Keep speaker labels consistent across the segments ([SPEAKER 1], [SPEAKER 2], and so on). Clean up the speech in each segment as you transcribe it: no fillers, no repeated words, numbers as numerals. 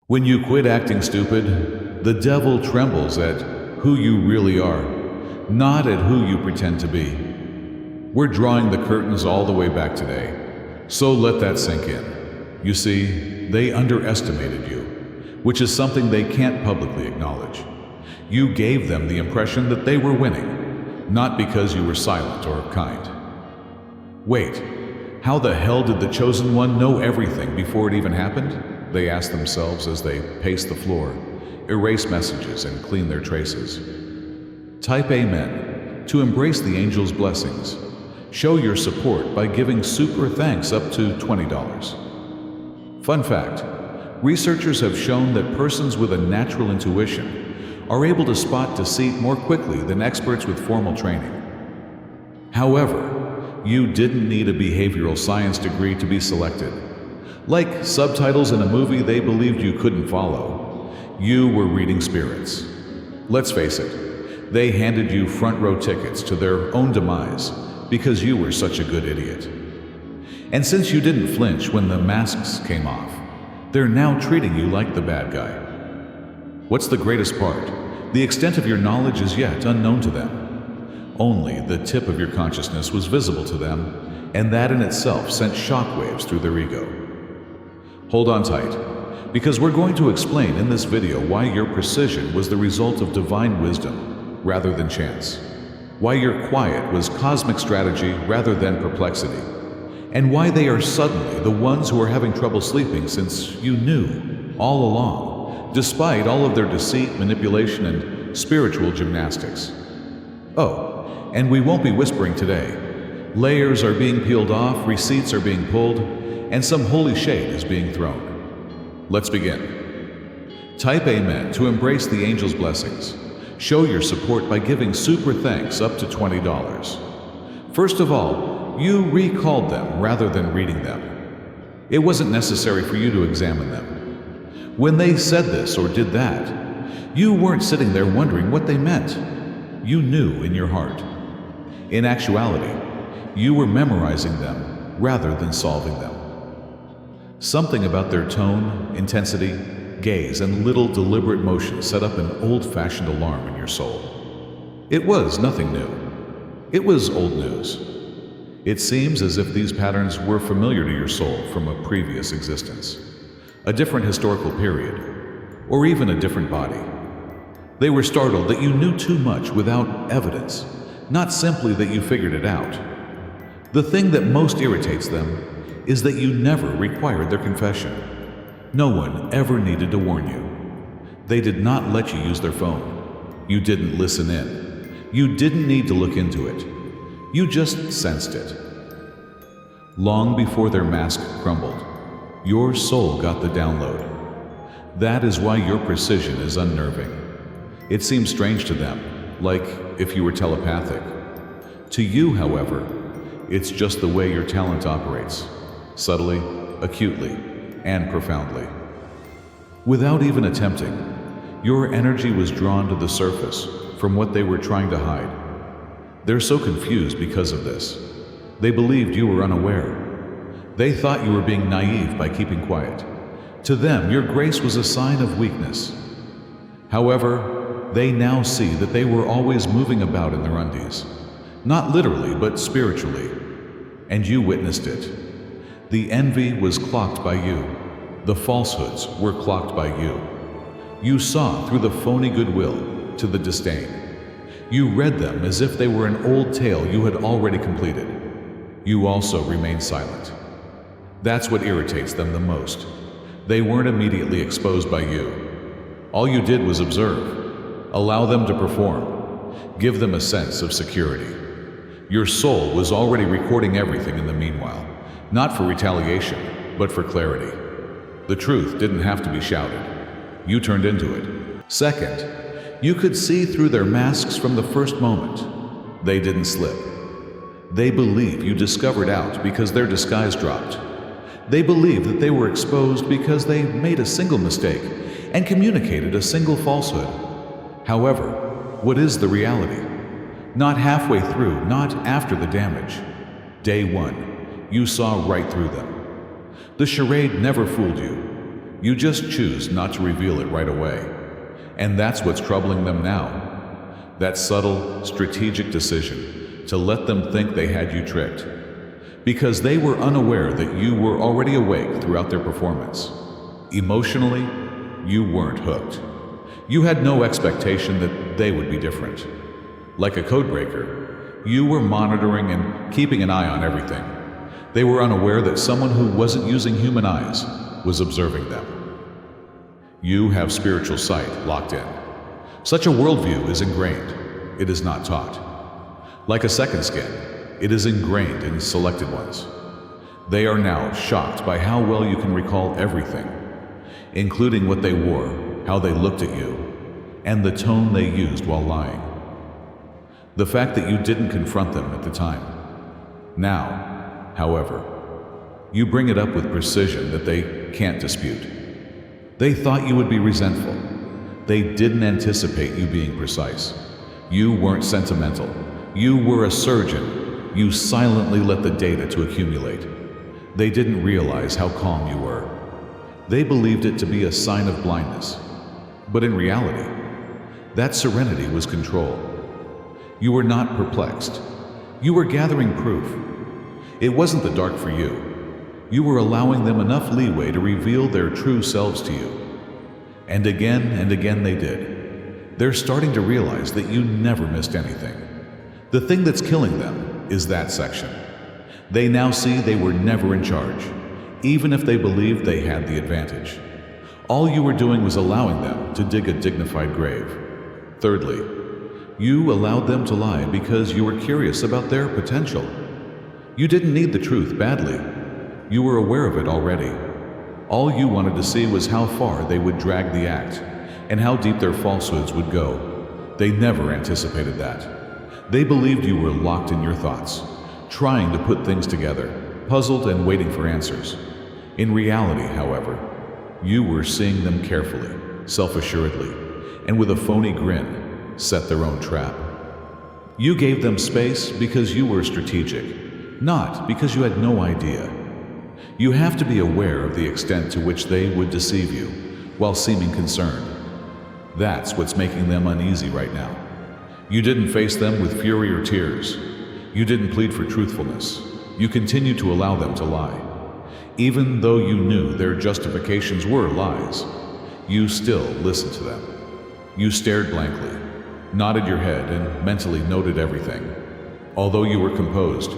[SPEAKER 1] When you quit acting stupid, the devil trembles at who you really are, not at who you pretend to be. We're drawing the curtains all the way back today, so let that sink in. You see, they underestimated you, which is something they can't publicly acknowledge. You gave them the impression that they were winning, not because you were silent or kind. Wait, how the hell did the Chosen One know everything before it even happened? They asked themselves as they paced the floor, erase messages and clean their traces. Type Amen to embrace the angel's blessings. Show your support by giving super thanks up to $20. Fun fact, researchers have shown that persons with a natural intuition are able to spot deceit more quickly than experts with formal training. However, you didn't need a behavioral science degree to be selected. Like subtitles in a movie they believed you couldn't follow, you were reading spirits. Let's face it, they handed you front row tickets to their own demise because you were such a good idiot. And since you didn't flinch when the masks came off, they're now treating you like the bad guy. What's the greatest part? The extent of your knowledge is yet unknown to them. Only the tip of your consciousness was visible to them, and that in itself sent shockwaves through their ego. Hold on tight, because we're going to explain in this video why your precision was the result of divine wisdom rather than chance, why your quiet was cosmic strategy rather than perplexity, and why they are suddenly the ones who are having trouble sleeping since you knew all along, despite all of their deceit, manipulation, and spiritual gymnastics. Oh, and we won't be whispering today. Layers are being peeled off, receipts are being pulled, and some holy shade is being thrown. Let's begin. Type Amen to embrace the angel's blessings. Show your support by giving super thanks up to $20. First of all, you recalled them rather than reading them. It wasn't necessary for you to examine them. When they said this or did that, you weren't sitting there wondering what they meant. You knew in your heart. In actuality, you were memorizing them rather than solving them. Something about their tone, intensity, gaze, and little deliberate motion set up an old-fashioned alarm in your soul. It was nothing new. It was old news. It seems as if these patterns were familiar to your soul from a previous existence, a different historical period, or even a different body. They were startled that you knew too much without evidence, not simply that you figured it out. The thing that most irritates them is that you never required their confession. No one ever needed to warn you. They did not let you use their phone. You didn't listen in. You didn't need to look into it. You just sensed it. Long before their mask crumbled, your soul got the download. That is why your precision is unnerving. It seems strange to them, like if you were telepathic. To you, however, it's just the way your talent operates. Subtly, acutely, and profoundly. Without even attempting, your energy was drawn to the surface from what they were trying to hide. They're so confused because of this. They believed you were unaware. They thought you were being naive by keeping quiet. To them, your grace was a sign of weakness. However, they now see that they were always moving about in their undies. Not literally, but spiritually. And you witnessed it. The envy was clocked by you. The falsehoods were clocked by you. You saw through the phony goodwill to the disdain. You read them as if they were an old tale you had already completed. You also remained silent. That's what irritates them the most. They weren't immediately exposed by you. All you did was observe, allow them to perform, give them a sense of security. Your soul was already recording everything in the meanwhile. Not for retaliation, but for clarity. The truth didn't have to be shouted. You turned into it. Second, you could see through their masks from the first moment. They didn't slip. They believe you discovered out because their disguise dropped. They believe that they were exposed because they made a single mistake and communicated a single falsehood. However, what is the reality? Not halfway through, not after the damage. Day one. You saw right through them. The charade never fooled you. You just choose not to reveal it right away. And that's what's troubling them now. That subtle, strategic decision to let them think they had you tricked. Because they were unaware that you were already awake throughout their performance. Emotionally, you weren't hooked. You had no expectation that they would be different. Like a codebreaker, you were monitoring and keeping an eye on everything. They were unaware that someone who wasn't using human eyes was observing them. You have spiritual sight locked in. Such a worldview is ingrained. It is not taught. Like a second skin, it is ingrained in selected ones. They are now shocked by how well you can recall everything, including what they wore, how they looked at you, and the tone they used while lying. The fact that you didn't confront them at the time. Now, however, you bring it up with precision that they can't dispute. They thought you would be resentful. They didn't anticipate you being precise. You weren't sentimental. You were a surgeon. You silently let the data to accumulate. They didn't realize how calm you were. They believed it to be a sign of blindness. But in reality, that serenity was control. You were not perplexed. You were gathering proof. It wasn't the dark for you. You were allowing them enough leeway to reveal their true selves to you. And again they did. They're starting to realize that you never missed anything. The thing that's killing them is that section. They now see they were never in charge, even if they believed they had the advantage. All you were doing was allowing them to dig a dignified grave. Thirdly, you allowed them to lie because you were curious about their potential. You didn't need the truth badly. You were aware of it already. All you wanted to see was how far they would drag the act and how deep their falsehoods would go. They never anticipated that. They believed you were locked in your thoughts, trying to put things together, puzzled and waiting for answers. In reality, however, you were seeing them carefully, self-assuredly, and with a phony grin, set their own trap. You gave them space because you were strategic, not because you had no idea. You have to be aware of the extent to which they would deceive you while seeming concerned. That's what's making them uneasy right now. You didn't face them with fury or tears. You didn't plead for truthfulness. You continued to allow them to lie. Even though you knew their justifications were lies, you still listened to them. You stared blankly, nodded your head, and mentally noted everything. Although you were composed,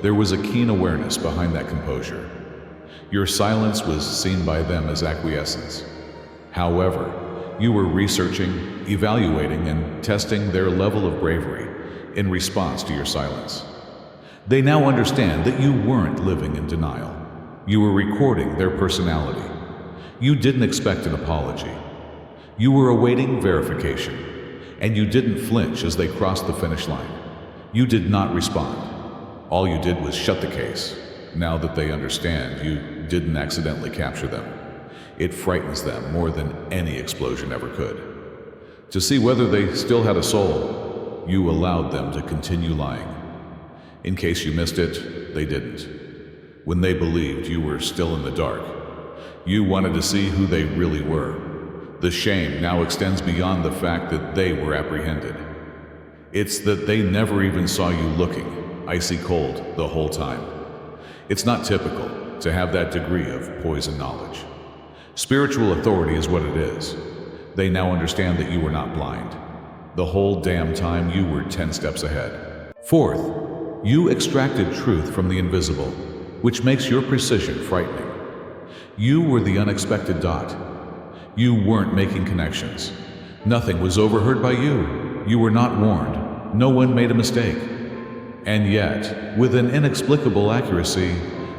[SPEAKER 1] there was a keen awareness behind that composure. Your silence was seen by them as acquiescence. However, you were researching, evaluating, and testing their level of bravery in response to your silence. They now understand that you weren't living in denial. You were recording their personality. You didn't expect an apology. You were awaiting verification, and you didn't flinch as they crossed the finish line. You did not respond. All you did was shut the case. Now that they understand you didn't accidentally capture them, it frightens them more than any explosion ever could. To see whether they still had a soul, you allowed them to continue lying. In case you missed it, they didn't. When they believed you were still in the dark, you wanted to see who they really were. The shame now extends beyond the fact that they were apprehended. It's that they never even saw you looking, icy cold, the whole time. It's not typical to have that degree of poison knowledge. Spiritual authority is what it is. They now understand that you were not blind. The whole damn time you were 10 steps ahead. Fourth, you extracted truth from the invisible, which makes your precision frightening. You were the unexpected dot. You weren't making connections. Nothing was overheard by you. You were not warned. No one made a mistake. And yet, with an inexplicable accuracy,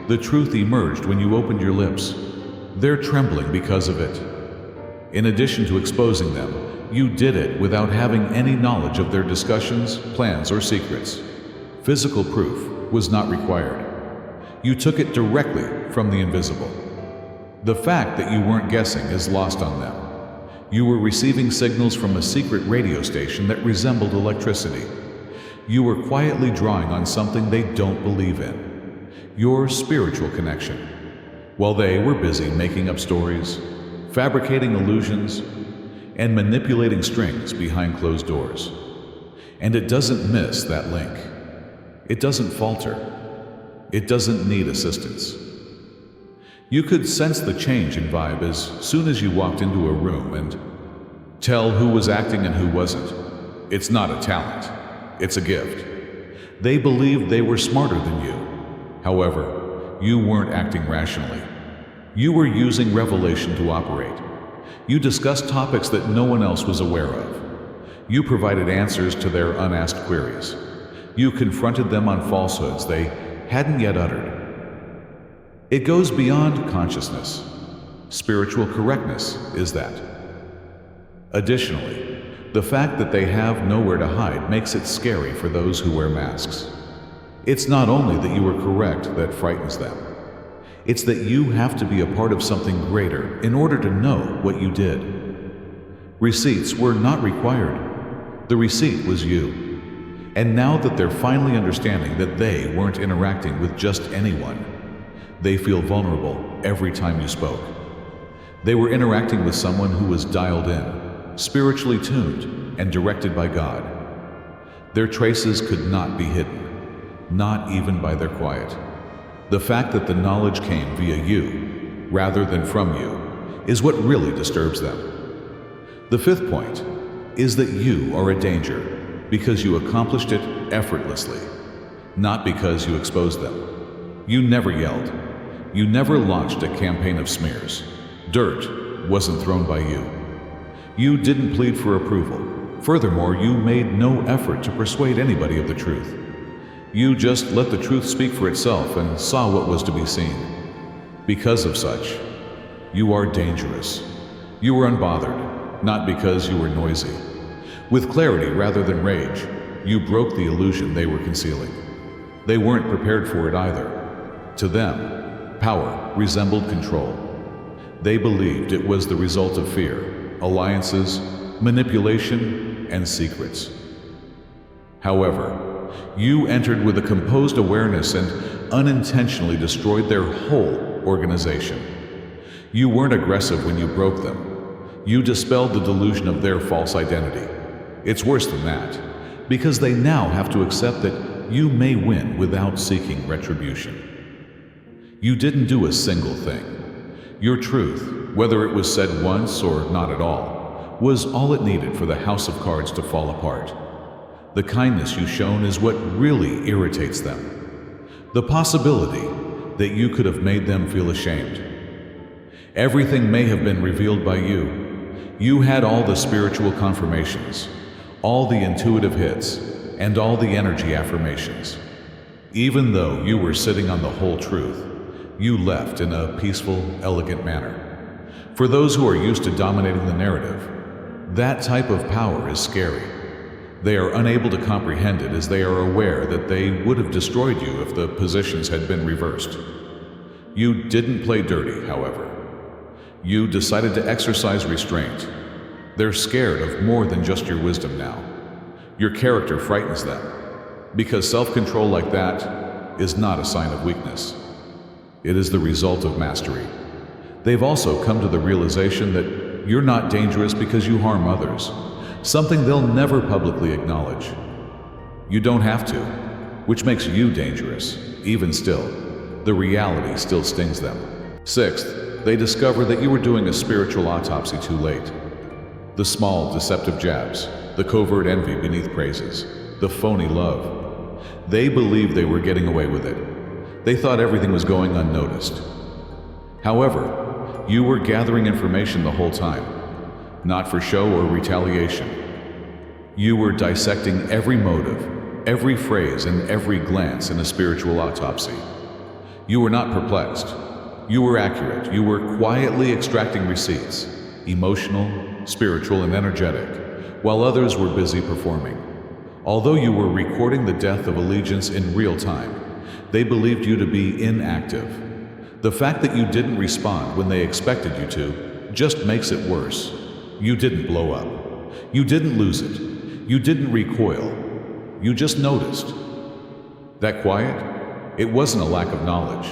[SPEAKER 1] the truth emerged when you opened your lips. They're trembling because of it. In addition to exposing them, you did it without having any knowledge of their discussions, plans, or secrets. Physical proof was not required. You took it directly from the invisible. The fact that you weren't guessing is lost on them. You were receiving signals from a secret radio station that resembled electricity. You were quietly drawing on something they don't believe in, your spiritual connection. While they were busy making up stories, fabricating illusions, and manipulating strings behind closed doors. And it doesn't miss that link. It doesn't falter. It doesn't need assistance. You could sense the change in vibe as soon as you walked into a room and tell who was acting and who wasn't. It's not a talent. It's a gift. They believed they were smarter than you. However, you weren't acting rationally. You were using revelation to operate. You discussed topics that no one else was aware of. You provided answers to their unasked queries. You confronted them on falsehoods they hadn't yet uttered. It goes beyond consciousness. Spiritual correctness is that. Additionally, the fact that they have nowhere to hide makes it scary for those who wear masks. It's not only that you were correct that frightens them. It's that you have to be a part of something greater in order to know what you did. Receipts were not required. The receipt was you. And now that they're finally understanding that they weren't interacting with just anyone, they feel vulnerable every time you spoke. They were interacting with someone who was dialed in, spiritually tuned, and directed by God. Their traces could not be hidden, not even by their quiet. The fact that the knowledge came via you, rather than from you, is what really disturbs them. The fifth point is that you are a danger because you accomplished it effortlessly, not because you exposed them. You never yelled. You never launched a campaign of smears. Dirt wasn't thrown by you. You didn't plead for approval. Furthermore, you made no effort to persuade anybody of the truth. You just let the truth speak for itself and saw what was to be seen. Because of such, you are dangerous. You were unbothered, not because you were noisy. With clarity rather than rage, you broke the illusion they were concealing. They weren't prepared for it either. To them, power resembled control. They believed it was the result of fear, alliances, manipulation, and secrets. However, you entered with a composed awareness and unintentionally destroyed their whole organization. You weren't aggressive when you broke them. You dispelled the delusion of their false identity. It's worse than that, because they now have to accept that you may win without seeking retribution. You didn't do a single thing. Your truth, whether it was said once or not at all, was all it needed for the house of cards to fall apart. The kindness you've shown is what really irritates them. The possibility that you could have made them feel ashamed. Everything may have been revealed by you. You had all the spiritual confirmations, all the intuitive hits, and all the energy affirmations. Even though you were sitting on the whole truth, you left in a peaceful, elegant manner. For those who are used to dominating the narrative, that type of power is scary. They are unable to comprehend it as they are aware that they would have destroyed you if the positions had been reversed. You didn't play dirty, however. You decided to exercise restraint. They're scared of more than just your wisdom now. Your character frightens them, because self-control like that is not a sign of weakness. It is the result of mastery. They've also come to the realization that you're not dangerous because you harm others, something they'll never publicly acknowledge. You don't have to, which makes you dangerous. Even still, the reality still stings them. Sixth, they discover that you were doing a spiritual autopsy too late. The small, deceptive jabs, the covert envy beneath praises, the phony love. They believed they were getting away with it. They thought everything was going unnoticed. However, you were gathering information the whole time, not for show or retaliation. You were dissecting every motive, every phrase, and every glance in a spiritual autopsy. You were not perplexed. You were accurate. You were quietly extracting receipts, emotional, spiritual, and energetic, while others were busy performing. Although you were recording the death of allegiance in real time, they believed you to be inactive. The fact that you didn't respond when they expected you to just makes it worse. You didn't blow up. You didn't lose it. You didn't recoil. You just noticed. That quiet? It wasn't a lack of knowledge.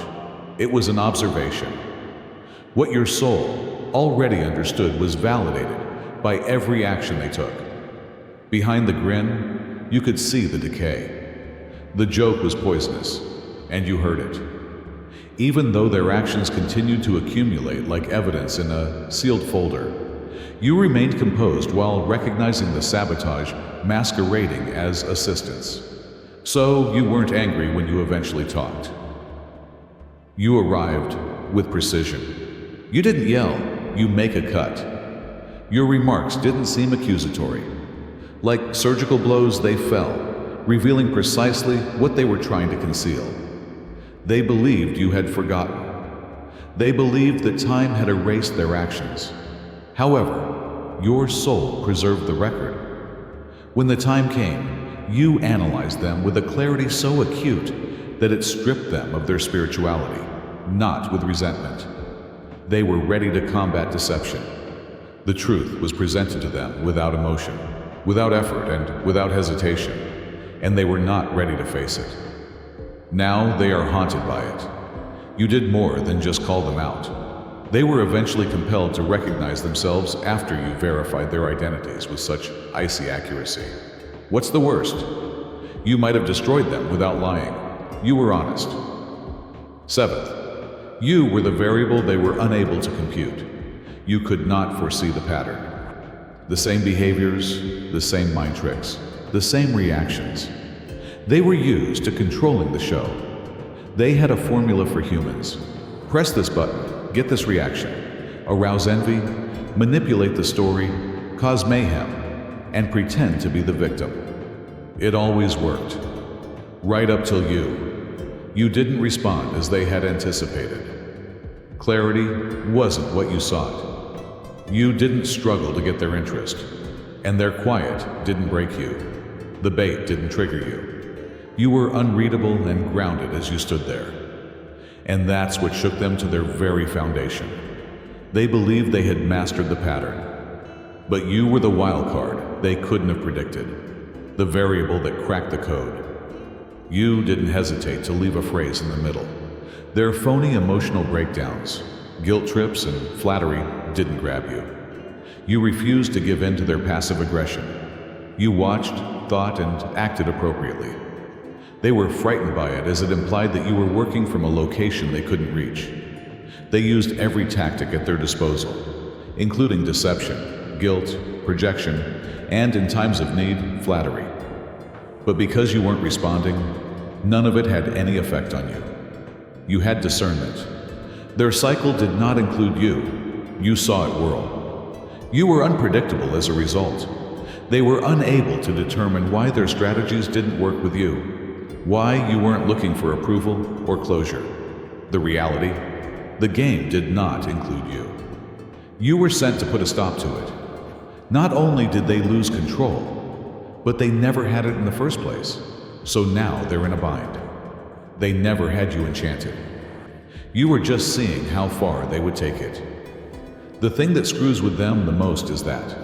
[SPEAKER 1] It was an observation. What your soul, already understood was validated by every action they took. Behind the grin, you could see the decay. The joke was poisonous, and you heard it. Even though their actions continued to accumulate like evidence in a sealed folder, you remained composed while recognizing the sabotage masquerading as assistance. So you weren't angry when you eventually talked. You arrived with precision. You didn't yell, you make a cut. Your remarks didn't seem accusatory. Like surgical blows, they fell, revealing precisely what they were trying to conceal. They believed you had forgotten. They believed that time had erased their actions. However, your soul preserved the record. When the time came, you analyzed them with a clarity so acute that it stripped them of their spirituality, not with resentment. They were ready to combat deception. The truth was presented to them without emotion, without effort, and without hesitation, and they were not ready to face it. Now they are haunted by it. You did more than just call them out. They were eventually compelled to recognize themselves after you verified their identities with such icy accuracy. What's the worst? You might have destroyed them without lying. You were honest. Seventh, you were the variable they were unable to compute. You could not foresee the pattern. The same behaviors, the same mind tricks, the same reactions. They were used to controlling the show. They had a formula for humans. Press this button, get this reaction, arouse envy, manipulate the story, cause mayhem, and pretend to be the victim. It always worked. Right up till you didn't respond as they had anticipated. Clarity wasn't what you sought. You didn't struggle to get their interest, and their quiet didn't break you. The bait didn't trigger you. You were unreadable and grounded as you stood there. And that's what shook them to their very foundation. They believed they had mastered the pattern. But you were the wild card they couldn't have predicted, the variable that cracked the code. You didn't hesitate to leave a phrase in the middle. Their phony emotional breakdowns, guilt trips, and flattery didn't grab you. You refused to give in to their passive aggression. You watched, thought, and acted appropriately. They were frightened by it as it implied that you were working from a location they couldn't reach. They used every tactic at their disposal, including deception, guilt, projection, and in times of need, flattery. But because you weren't responding, none of it had any effect on you. You had discernment. Their cycle did not include you. You saw it whirl. You were unpredictable as a result. They were unable to determine why their strategies didn't work with you, why you weren't looking for approval or closure. The reality, the game did not include you. You were sent to put a stop to it. Not only did they lose control, but they never had it in the first place. So now they're in a bind. They never had you enchanted. You were just seeing how far they would take it. The thing that screws with them the most is that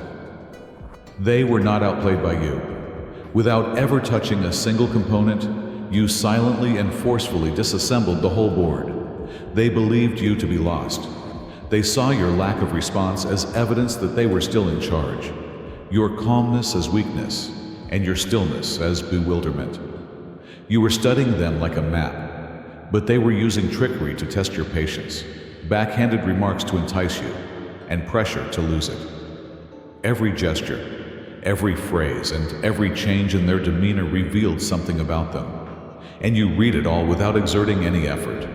[SPEAKER 1] they were not outplayed by you. Without ever touching a single component, you silently and forcefully disassembled the whole board. They believed you to be lost. They saw your lack of response as evidence that they were still in charge, your calmness as weakness, and your stillness as bewilderment. You were studying them like a map, but they were using trickery to test your patience, backhanded remarks to entice you, and pressure to lose it. Every gesture, every phrase, and every change in their demeanor revealed something about them, and you read it all without exerting any effort.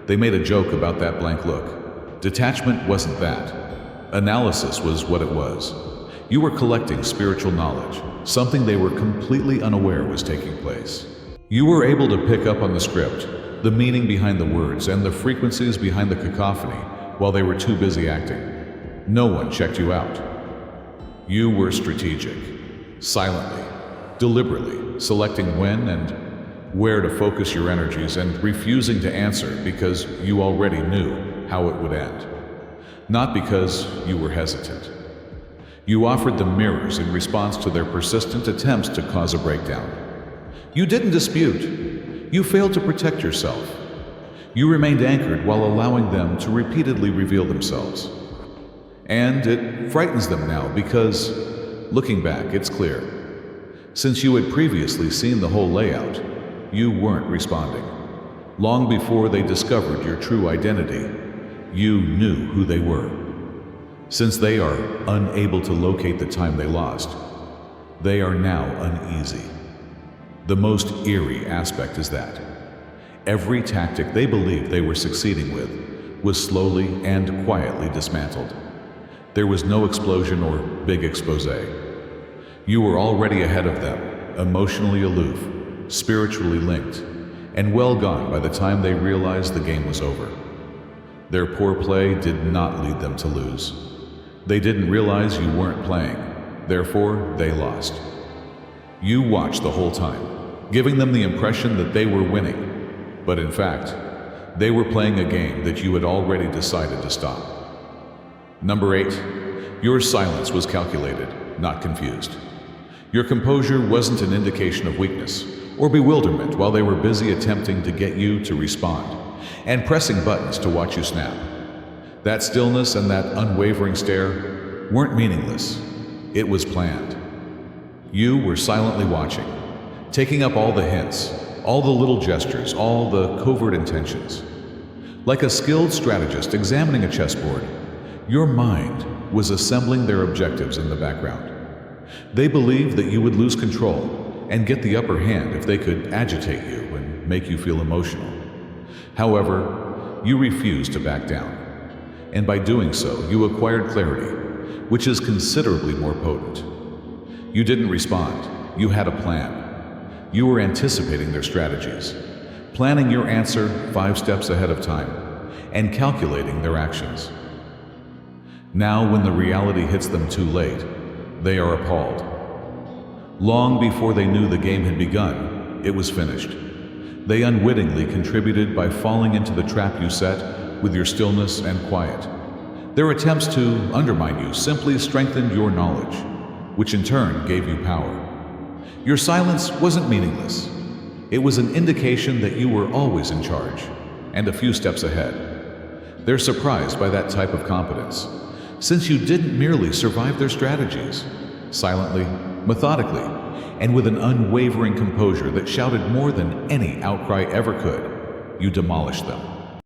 [SPEAKER 1] They made a joke about that blank look. Detachment wasn't that. Analysis was what it was. You were collecting spiritual knowledge, something they were completely unaware was taking place. You were able to pick up on the script, the meaning behind the words, and the frequencies behind the cacophony while they were too busy acting. No one checked you out. You were strategic, silently, deliberately, selecting when and where to focus your energies and refusing to answer because you already knew how it would end. Not because you were hesitant. You offered them mirrors in response to their persistent attempts to cause a breakdown. You didn't dispute. You failed to protect yourself. You remained anchored while allowing them to repeatedly reveal themselves. And it frightens them now because, looking back, it's clear. Since you had previously seen the whole layout, you weren't responding. Long before they discovered your true identity, you knew who they were. Since they are unable to locate the time they lost, they are now uneasy. The most eerie aspect is that every tactic they believed they were succeeding with was slowly and quietly dismantled. There was no explosion or big expose. You were already ahead of them, emotionally aloof, spiritually linked, and well gone by the time they realized the game was over. Their poor play did not lead them to lose. They didn't realize you weren't playing, therefore they lost. You watched the whole time, giving them the impression that they were winning, but in fact, they were playing a game that you had already decided to stop. Number 8, your silence was calculated, not confused. Your composure wasn't an indication of weakness or bewilderment while they were busy attempting to get you to respond and pressing buttons to watch you snap. That stillness and that unwavering stare weren't meaningless. It was planned. You were silently watching, taking up all the hints, all the little gestures, all the covert intentions. Like a skilled strategist examining a chessboard, your mind was assembling their objectives in the background. They believed that you would lose control and get the upper hand if they could agitate you and make you feel emotional. However, you refused to back down, and by doing so, you acquired clarity, which is considerably more potent. You didn't respond, you had a plan. You were anticipating their strategies, planning your answer 5 steps ahead of time, and calculating their actions. Now, when the reality hits them too late, they are appalled. Long before they knew the game had begun, it was finished. They unwittingly contributed by falling into the trap you set with your stillness and quiet. Their attempts to undermine you simply strengthened your knowledge, which in turn gave you power. Your silence wasn't meaningless. It was an indication that you were always in charge and a few steps ahead. They're surprised by that type of competence, since you didn't merely survive their strategies. Silently, methodically, and with an unwavering composure that shouted more than any outcry ever could, you demolished them.